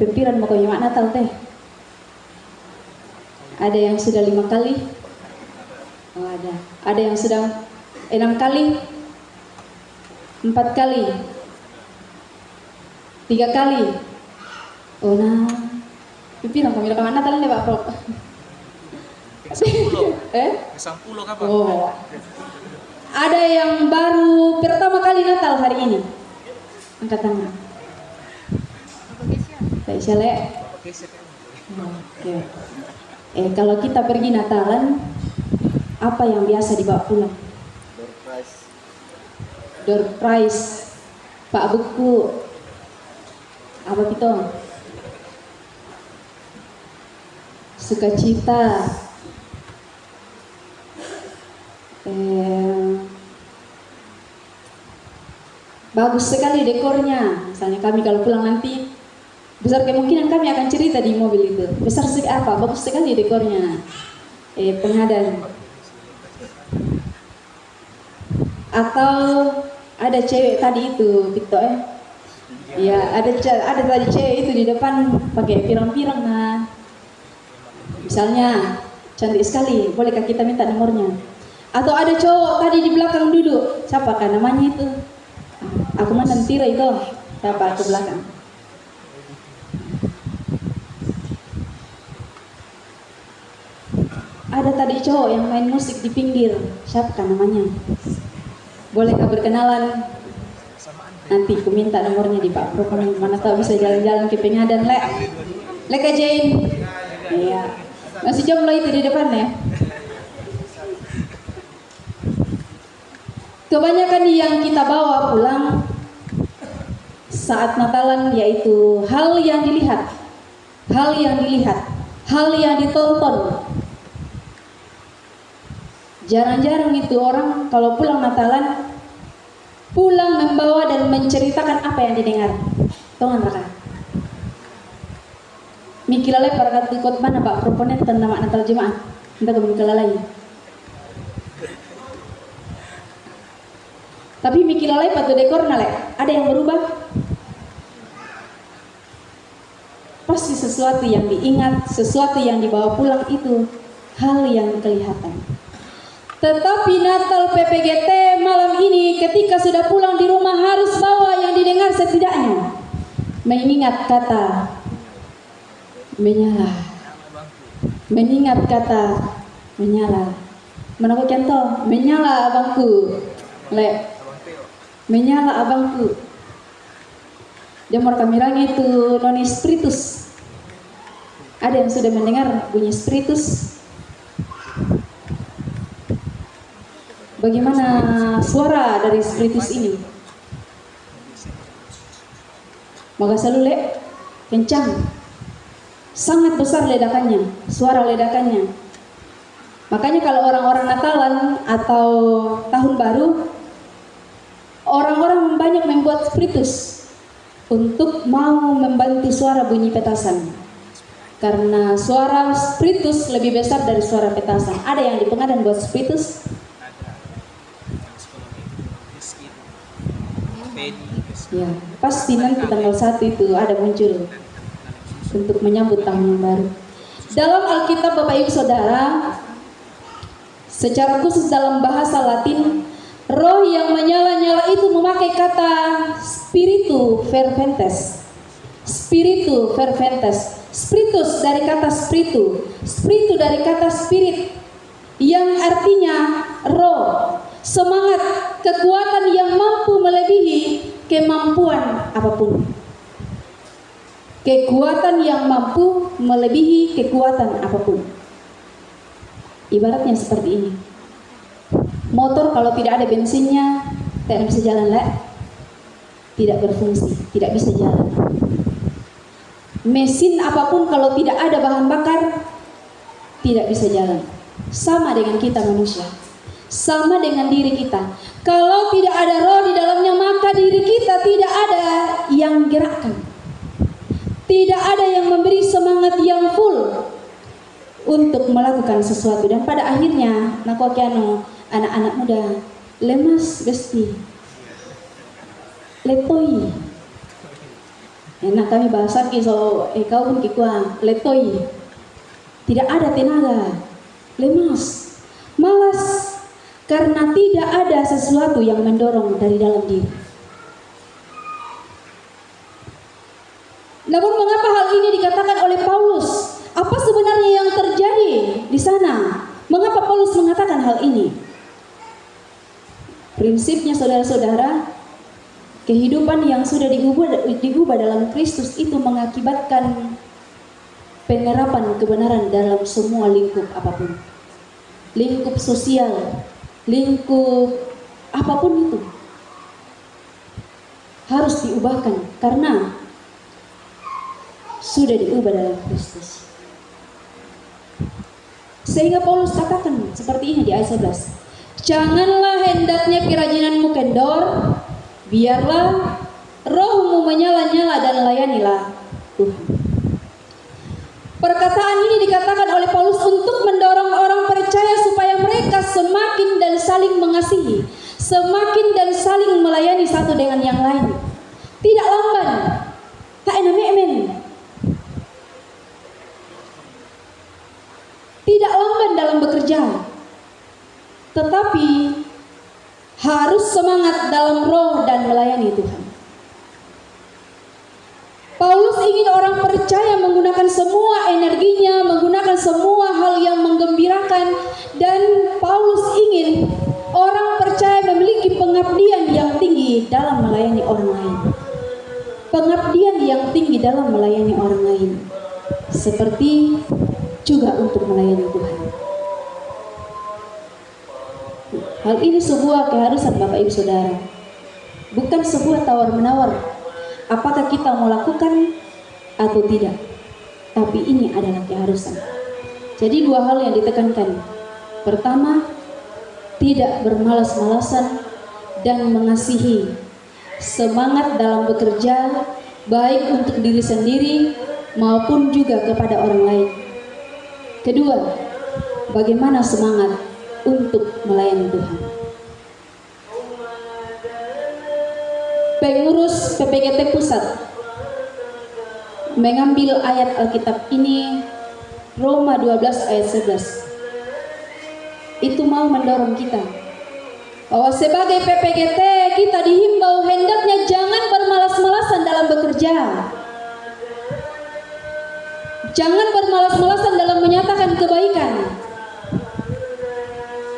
Pimpiran mau konyo Natal teh. Ada yang sudah 5 kali. Oh, ada. Ada yang sudah 6 kali. 4 kali. 3 kali. Oh nah. Pimpiran kami rekaman Natal nih Pak Prof. Sampulo ka Pak? Oh. Ada yang baru pertama kali Natal hari ini. Angkat tangan. Tak bisa le. Oke. Kalau kita pergi Natalan, apa yang biasa dibawa pulang? Door prize. Pak buku. Apa itu? Sukacita. Bagus sekali dekornya. Misalnya kami kalau pulang nanti, besar kemungkinan kami akan cerita di mobil itu. Besar sekali apa? Bagus sekali dekornya. Pengadaan. Atau ada cewek tadi itu, Victor ya, ada tadi cewek itu di depan pakai pirang-pirang nah. Misalnya cantik sekali, bolehkah kita minta nomornya? Atau ada cowok tadi di belakang duduk, siapa kan namanya itu? Aku mana tira itu, siapa ke belakang? Ada tadi cowok yang main musik di pinggir, siapa kan namanya? Bolehkah berkenalan? Nanti aku minta nomornya di Pak Prof, mana tahu bisa jalan-jalan ke Pengadan le Kak Jane. Iya. Masih jomblo itu di depan ya. Kebanyakan yang kita bawa pulang saat Natalan yaitu hal yang dilihat, hal yang ditonton. Jarang-jarang itu orang kalau pulang Natalan pulang membawa dan menceritakan apa yang didengar. Tongan raka. Mikilalai para ikut mana Pak proponen tentang nama Natal jemaat. Entah kami mikilalai. Tapi mikilalai patu dekor nale. Ada yang berubah? Pasti sesuatu yang diingat, sesuatu yang dibawa pulang itu hal yang kelihatan. Tetapi Natal PPGT malam ini ketika sudah pulang di rumah harus bawa yang didengar setidaknya mengingat kata menyala. Mengingat kata menyala. Mana contoh? Menyala abangku. Menyala abangku. Jamur kamirang itu noni spiritus. Ada yang sudah mendengar bunyi spiritus? Bagaimana suara dari spiritus ini? Maka selalu kencang, sangat besar ledakannya, suara ledakannya. Makanya kalau orang-orang Natalan atau Tahun Baru, orang-orang banyak membuat spiritus untuk mau membantu suara bunyi petasan. Karena suara spiritus lebih besar dari suara petasan. Ada yang di Pengadan buat spiritus? Ya, pasti nanti tanggal 1 itu ada muncul untuk menyambut tahun baru. Dalam Alkitab Bapak Ibu Saudara, secara khusus dalam bahasa Latin, roh yang menyala-nyala itu memakai kata spiritu ferventes. Spiritu ferventes. Spiritus dari kata spiritu. Spiritu dari kata spirit yang artinya roh, semangat, kekuatan yang mampu melebihi kemampuan apapun. Kekuatan yang mampu melebihi kekuatan apapun. Ibaratnya seperti ini. Motor kalau tidak ada bensinnya tidak bisa jalan tidak berfungsi, tidak bisa jalan. Mesin apapun kalau tidak ada bahan bakar tidak bisa jalan. Sama dengan kita manusia, sama dengan diri kita. Kalau tidak ada roh di dalamnya, maka diri kita tidak ada yang gerakkan, tidak ada yang memberi semangat yang full untuk melakukan sesuatu. Dan pada akhirnya nakokiano anak-anak muda lemas besti, letoi. Enak kami bahasa so kau pun kikuan letoi. Tidak ada tenaga, lemas, malas, karena tidak ada sesuatu yang mendorong dari dalam diri. Namun mengapa hal ini dikatakan oleh Paulus? Apa sebenarnya yang terjadi di sana? Mengapa Paulus mengatakan hal ini? Prinsipnya saudara-saudara, kehidupan yang sudah digubah dalam Kristus itu mengakibatkan penerapan kebenaran dalam semua lingkup apapun. Lingkup sosial, lingkup apapun itu harus diubahkan karena sudah diubah dalam Kristus. Sehingga Paulus katakan seperti ini di ayat 11. Janganlah hendaknya kerajinanmu kendor, biarlah rohmu menyala-nyala dan layanilah Tuhan. Perkataan ini dikatakan oleh Paulus untuk mendorong orang percaya supaya mereka semakin dan saling mengasihi, semakin dan saling melayani satu dengan yang lain. Tidak lamban, tak enak-enak. Tidak lamban dalam bekerja, tetapi harus semangat dalam roh dan melayani Tuhan. Paulus ingin orang percaya menggunakan semua energinya, menggunakan semua hal yang menggembirakan, dan Paulus ingin orang percaya memiliki pengabdian yang tinggi dalam melayani orang lain. Pengabdian yang tinggi dalam melayani orang lain, seperti juga untuk melayani Tuhan. Hal ini sebuah keharusan Bapak Ibu Saudara, bukan sebuah tawar-menawar apakah kita mau lakukan atau tidak, tapi ini adalah keharusan. Jadi dua hal yang ditekankan. Pertama, tidak bermalas-malasan dan mengasihi, semangat dalam bekerja baik untuk diri sendiri maupun juga kepada orang lain. Kedua, bagaimana semangat untuk melayani Tuhan. Pengurus PPGT Pusat mengambil ayat Alkitab ini, Roma 12 ayat 11. Itu mau mendorong kita bahwa sebagai PPGT kita dihimbau hendaknya jangan bermalas-malasan dalam bekerja. Jangan bermalas-malasan dalam menyatakan kebaikan.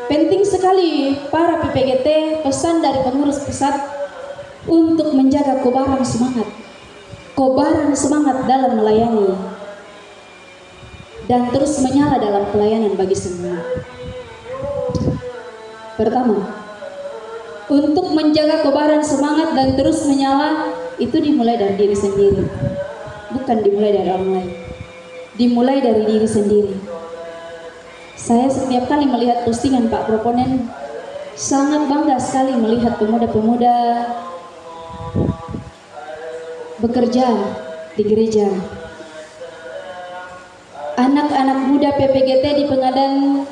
Penting sekali para PPGT, pesan dari pengurus pusat untuk menjaga kobaran semangat dalam melayani dan terus menyala dalam pelayanan bagi semua. Pertama, untuk menjaga kobaran semangat dan terus menyala itu dimulai dari diri sendiri, bukan dimulai dari orang lain. Dimulai dari diri sendiri. Saya setiap kali melihat postingan Pak Proponen, sangat bangga sekali melihat pemuda-pemuda bekerja di gereja. Anak-anak muda PPGT di Pengadan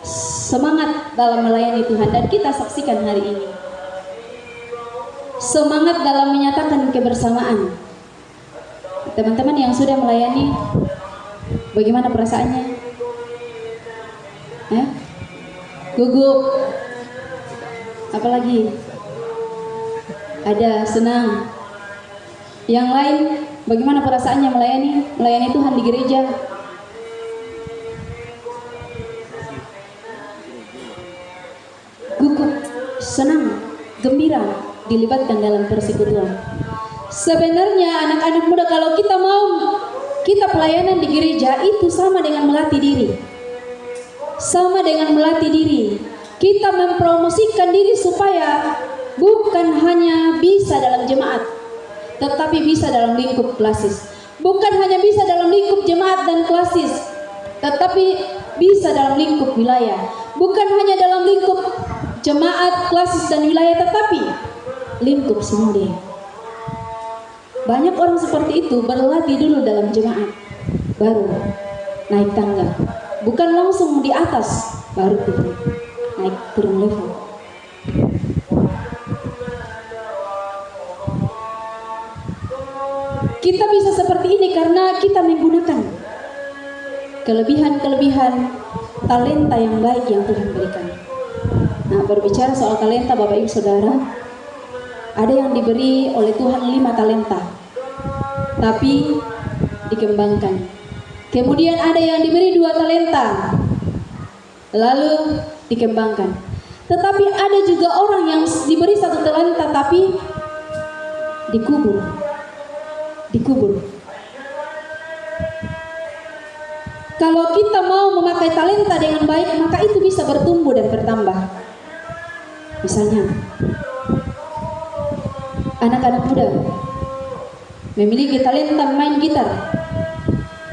semangat dalam melayani Tuhan, dan kita saksikan hari ini. Semangat dalam menyatakan kebersamaan. Teman-teman yang sudah melayani, bagaimana perasaannya? Gugup. Apalagi? Ada senang. Yang lain, bagaimana perasaannya melayani Tuhan di gereja? Gugup, senang, gembira, dilibatkan dalam persekutuan. Sebenarnya anak-anak muda, kalau kita pelayanan di gereja itu sama dengan melatih diri. Sama dengan melatih diri. Kita mempromosikan diri supaya bukan hanya bisa dalam jemaat, tetapi bisa dalam lingkup klasis. Bukan hanya bisa dalam lingkup jemaat dan klasis, tetapi bisa dalam lingkup wilayah. Bukan hanya dalam lingkup jemaat, klasis dan wilayah, tetapi lingkup semua dia. Banyak orang seperti itu berlatih dulu dalam jemaat, baru naik tangga. Bukan langsung di atas, baru turun level. Kita bisa seperti ini karena kita menggunakan kelebihan-kelebihan talenta yang baik yang Tuhan berikan. Nah, berbicara soal talenta Bapak Ibu Saudara, ada yang diberi oleh Tuhan 5 talenta, tapi dikembangkan. Kemudian ada yang diberi 2 talenta, lalu dikembangkan. Tetapi ada juga orang yang diberi 1 talenta tapi dikubur. Kalau kita mau memakai talenta dengan baik, maka itu bisa bertumbuh dan bertambah. Misalnya, anak-anak muda memiliki talenta main gitar,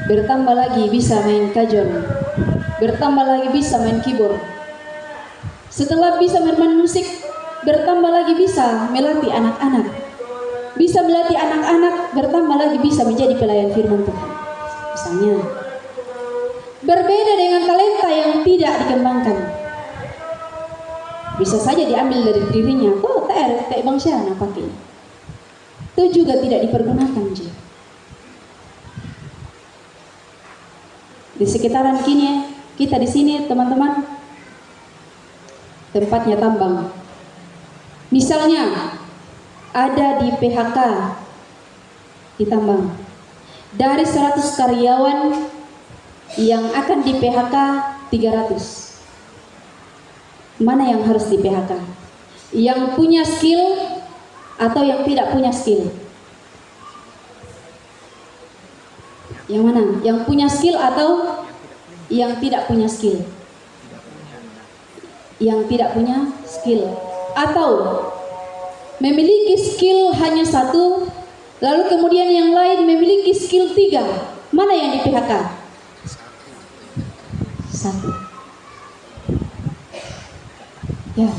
bertambah lagi bisa main kajon, bertambah lagi bisa main keyboard. Setelah bisa bermain musik, bertambah lagi bisa melatih anak-anak, bisa melatih anak-anak, bertambah lagi bisa menjadi pelayan firman Tuhan. Misalnya, berbeda dengan talenta yang tidak dikembangkan. Bisa saja diambil dari dirinya, tak bangsa nak pakai. Itu juga tidak dipergunakan. Di sekitaran kita di sini teman-teman, tempatnya tambang. Misalnya ada di PHK di tambang. Dari 100 karyawan yang akan di PHK 300. Mana yang harus di PHK? Yang punya skill atau yang tidak punya skill? Yang mana? Yang punya skill atau yang tidak punya skill? Yang tidak punya skill. Atau memiliki skill hanya 1, lalu kemudian yang lain memiliki skill 3. Mana yang di PHK? 1. Ya,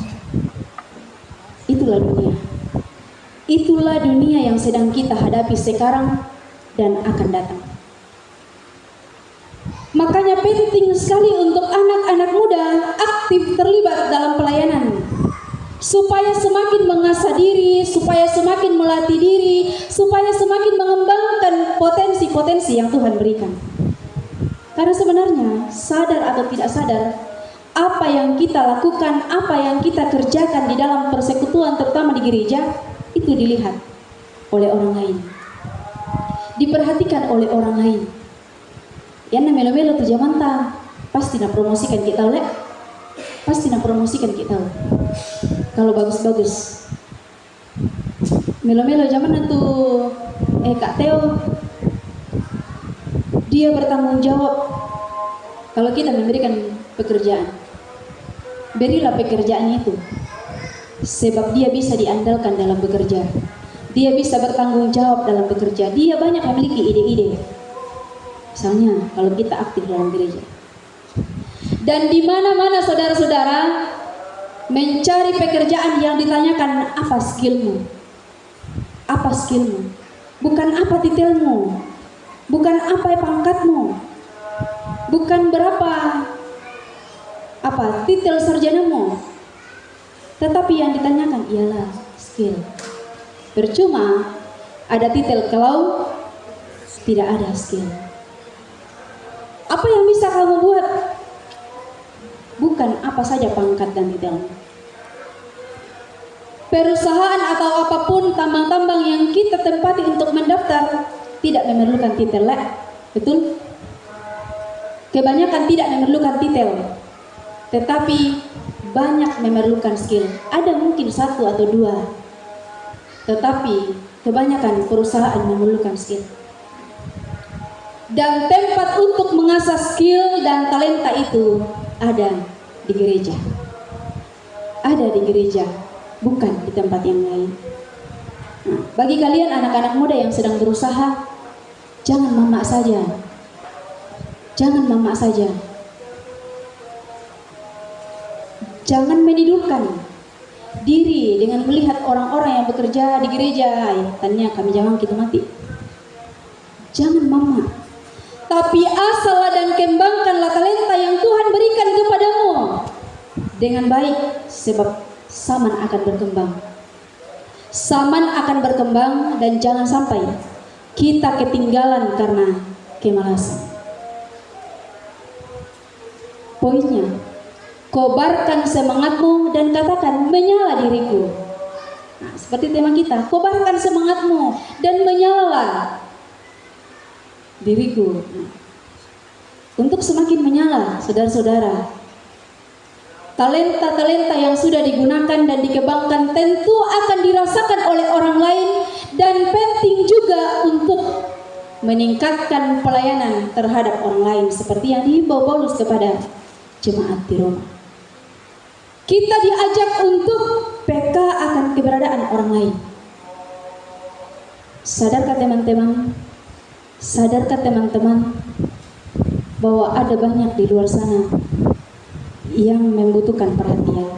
itulah dunia. Itulah dunia yang sedang kita hadapi sekarang dan akan datang. Makanya penting sekali untuk anak-anak muda aktif terlibat dalam pelayanan, supaya semakin mengasah diri, supaya semakin melatih diri, supaya semakin mengembangkan potensi-potensi yang Tuhan berikan. Karena sebenarnya sadar atau tidak sadar, apa yang kita lakukan, apa yang kita kerjakan di dalam persekutuan, terutama di gereja, itu dilihat oleh orang lain, diperhatikan oleh orang lain. Ya na melo-melo tu zaman ta, pasti na promosikan kita oleh, pasti na promosikan kita. Kalau bagus-bagus, melo-melo zaman tu, Kak Teo, dia bertanggung jawab. Kalau kita memberikan pekerjaan, berilah pekerjaan itu, sebab dia bisa diandalkan dalam bekerja, dia bisa bertanggung jawab dalam bekerja, dia banyak memiliki ide-ide. Misalnya kalau kita aktif dalam gereja, dan di mana-mana saudara-saudara mencari pekerjaan yang ditanyakan apa skillmu, bukan apa titelmu, bukan apa pangkatmu, bukan berapa titel sarjanamu, tetapi yang ditanyakan ialah skill. Percuma ada titel kalau tidak ada skill. Apa yang bisa kamu buat? Bukan apa saja pangkat dan titelmu. Perusahaan atau apapun tambang-tambang yang kita tempati untuk mendaftar tidak memerlukan titel, betul? Kebanyakan tidak memerlukan titel, tetapi banyak memerlukan skill. Ada mungkin 1 atau 2, tetapi kebanyakan perusahaan memerlukan skill. Dan tempat untuk mengasah skill dan talenta itu ada di gereja. Ada di gereja, bukan di tempat yang lain. Nah, bagi kalian anak-anak muda yang sedang berusaha, jangan mamak saja. Jangan mamak saja. Jangan menidurkan diri dengan melihat orang-orang yang bekerja di gereja. Tanya kami jangan kita mati. Jangan mamak. Tapi asalah dan kembangkanlah talenta yang Tuhan berikan kepadamu dengan baik, sebab zaman akan berkembang. Zaman akan berkembang dan jangan sampai kita ketinggalan karena kemalasan. Poinnya, kobarkan semangatmu dan katakan, menyala diriku. Nah, seperti tema kita, kobarkan semangatmu dan menyala diriku. Nah, untuk semakin menyala, saudara-saudara, talenta-talenta yang sudah digunakan dan dikembangkan tentu akan dirasakan oleh orang lain, dan penting juga untuk meningkatkan pelayanan terhadap orang lain seperti yang dihimbau Paulus kepada jemaat di Roma. Kita diajak untuk peka akan keberadaan orang lain. Sadarkah teman-teman? Sadarkah teman-teman bahwa ada banyak di luar sana yang membutuhkan perhatian?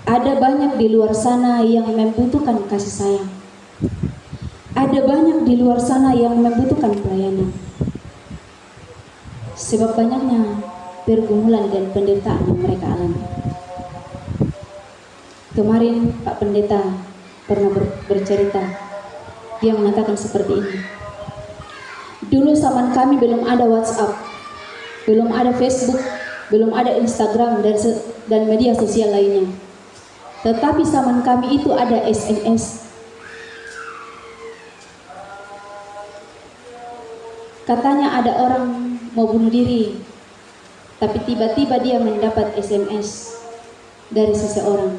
Ada banyak di luar sana yang membutuhkan kasih sayang. Ada banyak di luar sana yang membutuhkan pelayanan. Sebab banyaknya pergumulan dan penderitaan yang mereka alami. Kemarin Pak Pendeta pernah bercerita. Dia mengatakan seperti ini. Dulu zaman kami belum ada WhatsApp, belum ada Facebook, belum ada Instagram dan media sosial lainnya. Tetapi zaman kami itu ada SMS. Katanya ada orang mau bunuh diri, tapi tiba-tiba dia mendapat SMS dari seseorang,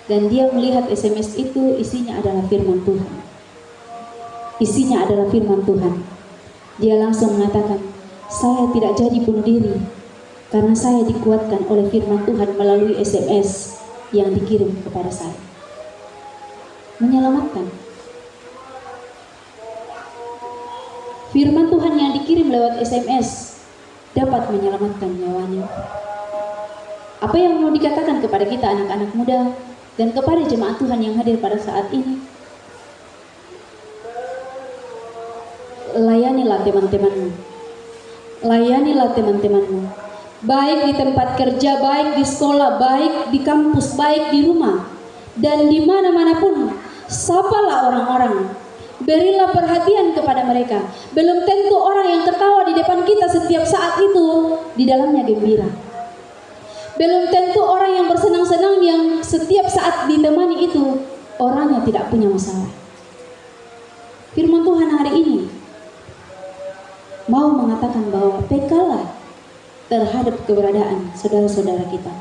dan dia melihat SMS itu isinya adalah firman Tuhan. Isinya adalah firman Tuhan. Dia langsung mengatakan, saya tidak jadi bunuh diri karena saya dikuatkan oleh firman Tuhan melalui SMS yang dikirim kepada saya. Menyelamatkan. Firman Tuhan yang dikirim lewat SMS dapat menyelamatkan nyawanya. Apa yang mau dikatakan kepada kita anak-anak muda dan kepada jemaat Tuhan yang hadir pada saat ini? Layanilah teman-temanmu. Layanilah teman-temanmu. Baik di tempat kerja, baik di sekolah, baik di kampus, baik di rumah, dan di mana-mana pun. Sapalah orang-orang. Berilah perhatian kepada mereka. Belum tentu orang yang tertawa di depan kita setiap saat itu di dalamnya gembira. Belum tentu orang yang bersenang-senang yang setiap saat ditemani itu orangnya tidak punya masalah. Firman Tuhan hari ini mau mengatakan bahwa pekalah terhadap keberadaan saudara-saudara kita.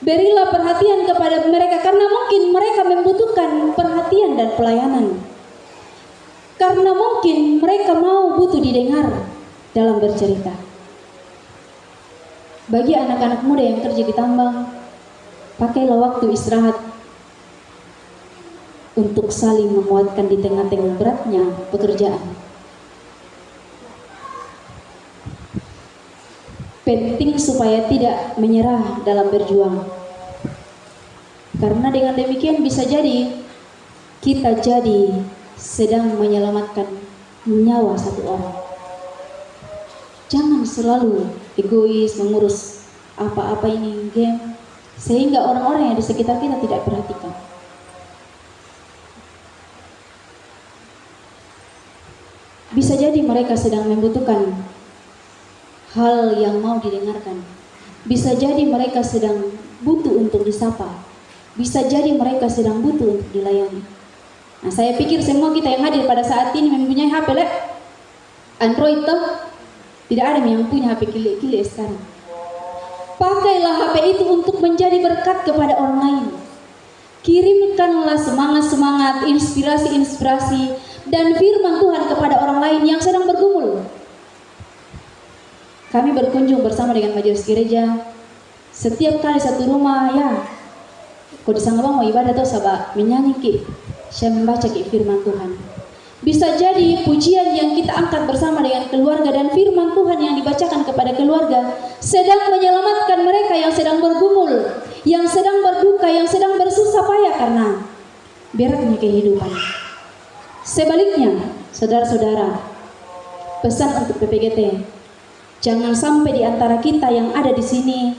Berilah perhatian kepada mereka karena mungkin mereka membutuhkan perhatian dan pelayanan. Karena mungkin mereka mau butuh didengar dalam bercerita. Bagi anak-anak muda yang kerja di tambang, pakailah waktu istirahat untuk saling menguatkan di tengah-tengah beratnya pekerjaan. Penting supaya tidak menyerah dalam berjuang. Karena dengan demikian bisa jadi kita jadi sedang menyelamatkan nyawa satu orang. Jangan selalu egois mengurus apa-apa ini game, sehingga orang-orang yang di sekitar kita tidak perhatikan. Bisa jadi mereka sedang membutuhkan hal yang mau didengarkan. Bisa jadi mereka sedang butuh untuk disapa. Bisa jadi mereka sedang butuh untuk dilayani. Nah, saya pikir semua kita yang hadir pada saat ini mempunyai HP Android toh? Tidak ada yang punya HP kili-kili sekarang. Pakailah HP itu untuk menjadi berkat kepada orang lain. Kirimkanlah semangat-semangat, inspirasi-inspirasi dan firman Tuhan kepada orang lain yang sedang bergumul. Kami berkunjung bersama dengan majelis gereja. Setiap kali satu rumah ya, kau disangka mau ibadah atau sabak menyanyi ki, saya membaca ki firman Tuhan. Bisa jadi pujian yang kita angkat bersama dengan keluarga dan firman Tuhan yang dibacakan kepada keluarga sedang menyelamatkan mereka yang sedang bergumul, yang sedang berduka, yang sedang bersusah payah karena beratnya kehidupan. Sebaliknya, saudara-saudara, pesan untuk PPGT, jangan sampai di antara kita yang ada di sini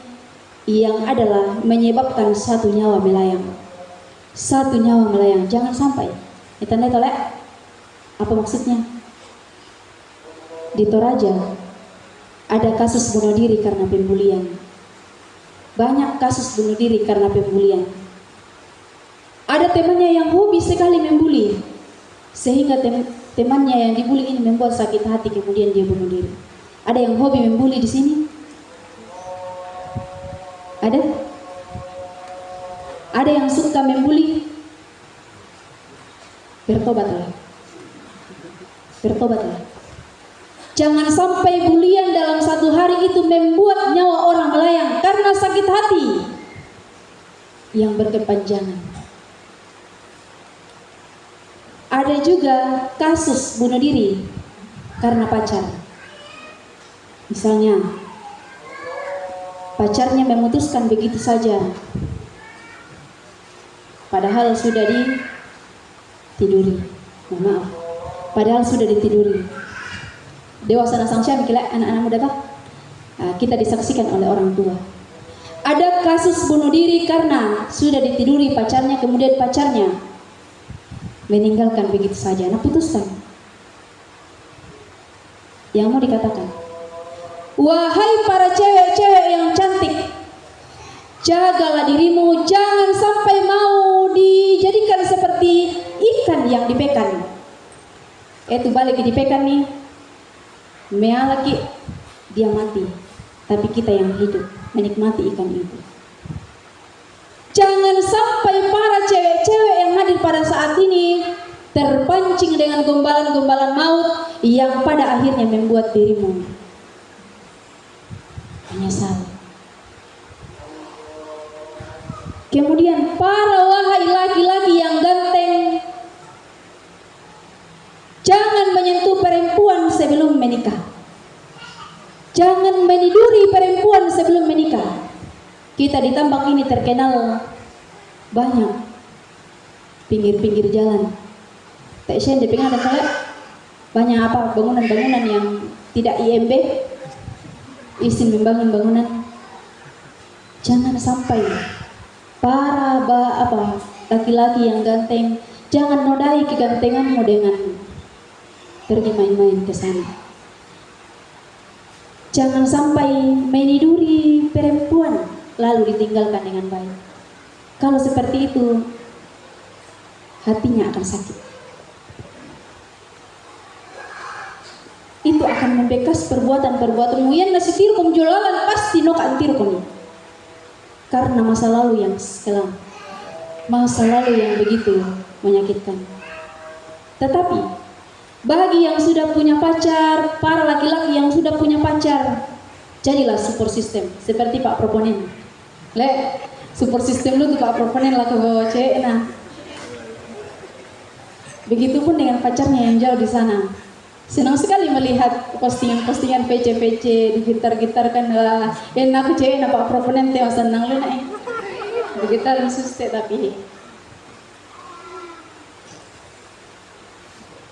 yang adalah menyebabkan satu nyawa melayang. Satu nyawa melayang, jangan sampai. Itu apa maksudnya? di Toraja ada kasus bunuh diri karena pembulian. Banyak kasus bunuh diri karena pembulian. Ada temannya yang hobi sekali membuli, sehingga temannya yang dibuli ini membuat sakit hati, kemudian dia bunuh diri. Ada yang hobi membuli di sini? Ada? Ada yang suka membuli? Bertobatlah. Bertobatlah. Jangan sampai bulian dalam satu hari itu membuat nyawa orang melayang karena sakit hati yang berkepanjangan. Ada juga kasus bunuh diri karena pacar. Misalnya, pacarnya memutuskan begitu saja, padahal sudah ditiduri. Maaf, padahal sudah ditiduri. Dewasa nasang syam kila anak-anak muda bah. Kita disaksikan oleh orang tua. Ada kasus bunuh diri karena sudah ditiduri pacarnya, kemudian pacarnya meninggalkan begitu saja. Nah, putuskan. Yang mau dikatakan, wahai para cewek-cewek yang cantik, jagalah dirimu, jangan sampai mau dijadikan seperti ikan yang dipekan. Itu balik dipekan nih, mealaki dia mati, tapi kita yang hidup menikmati ikan itu. Jangan sampai para cewek-cewek yang hadir pada saat ini terpancing dengan gombalan-gombalan maut yang pada akhirnya membuat dirimu menyesal. Kemudian para wahai laki-laki yang ganteng, jangan menyentuh perempuan sebelum menikah. Jangan meniduri perempuan sebelum menikah. Kita di Tambak ini terkenal banyak pinggir-pinggir jalan. Tak sih di pinggir ada banyak apa bangunan-bangunan yang tidak IMB, izin membangun bangunan. Jangan sampai para laki-laki yang ganteng, jangan nodai kegantenganmu dengan pergi main-main ke sana. Jangan sampai meniduri perempuan lalu ditinggalkan dengan baik. Kalau seperti itu, hatinya akan sakit. Itu akan membekas perbuatan-perbuatanmu yang nasi tirkom jolalan pasti nokan tirkom. Karena masa lalu yang kelam, masa lalu yang begitu menyakitkan. Tetapi bagi yang sudah punya pacar, para laki-laki yang sudah punya pacar, jadilah support system seperti Pak Proponen. Support system lu tuh Pak Proponen lah ke bawah cewek nah. Begitupun dengan pacarnya yang jauh di sana. Senang sekali melihat postingan-postingan PC digitar-gitarkan lah. Aku cewek na Pak Proponen teh senang lu na. Digitar suste tapi.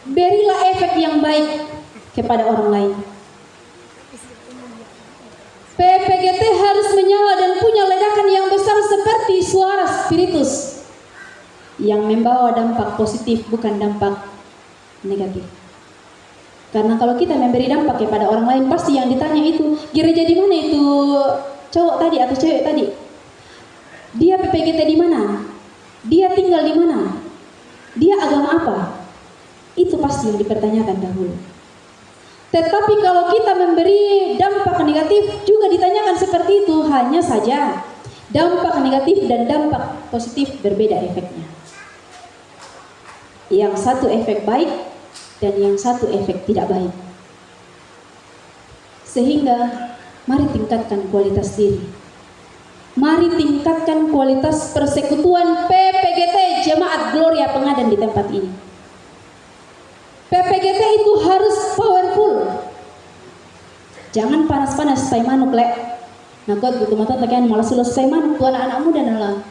Berilah efek yang baik kepada orang lain. PPGT harus menyala dan punya ledakan yang besar seperti suara spiritus yang membawa dampak positif, bukan dampak negatif. Karena kalau kita memberi dampak kepada orang lain, pasti yang ditanya itu, gereja di mana itu cowok tadi atau cewek tadi? Dia PPGT di mana? Dia tinggal di mana? Dia agama apa? Itu pasti yang dipertanyakan dahulu. Tetapi kalau kita memberi dampak negatif juga ditanyakan seperti itu, hanya saja dampak negatif dan dampak positif berbeda efeknya. Yang satu efek baik dan yang satu efek tidak baik. Sehingga mari tingkatkan kualitas diri. Mari tingkatkan kualitas persekutuan PPGT Jemaat Gloria Pengadan di tempat ini. PPGT itu harus powerful. Jangan panas-panas say manuk lek. Nakot butuh mata tekan malah sudah say manuk tuan anak muda nalang.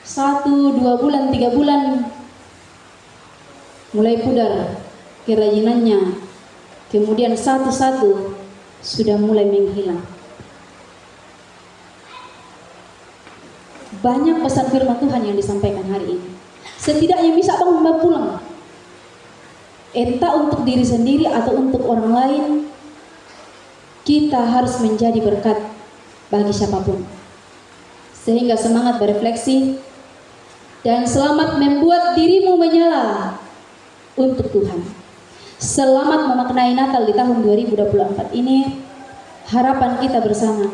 1, 2 bulan, 3 bulan mulai pudar kerajinannya. Kemudian satu-satu sudah mulai menghilang. Banyak pesan firman Tuhan yang disampaikan hari ini. Setidaknya bisa bangun pulang. Entah untuk diri sendiri atau untuk orang lain, kita harus menjadi berkat bagi siapapun. Sehingga semangat berefleksi dan selamat membuat dirimu menyala untuk Tuhan. Selamat memaknai Natal di tahun 2024 ini. Harapan kita bersama,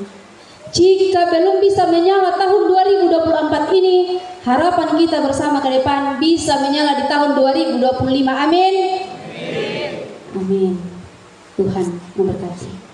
jika belum bisa menyala tahun 2024 ini, harapan kita bersama ke depan bisa menyala di tahun 2025. Amin. Amin. Tuhan memberkati.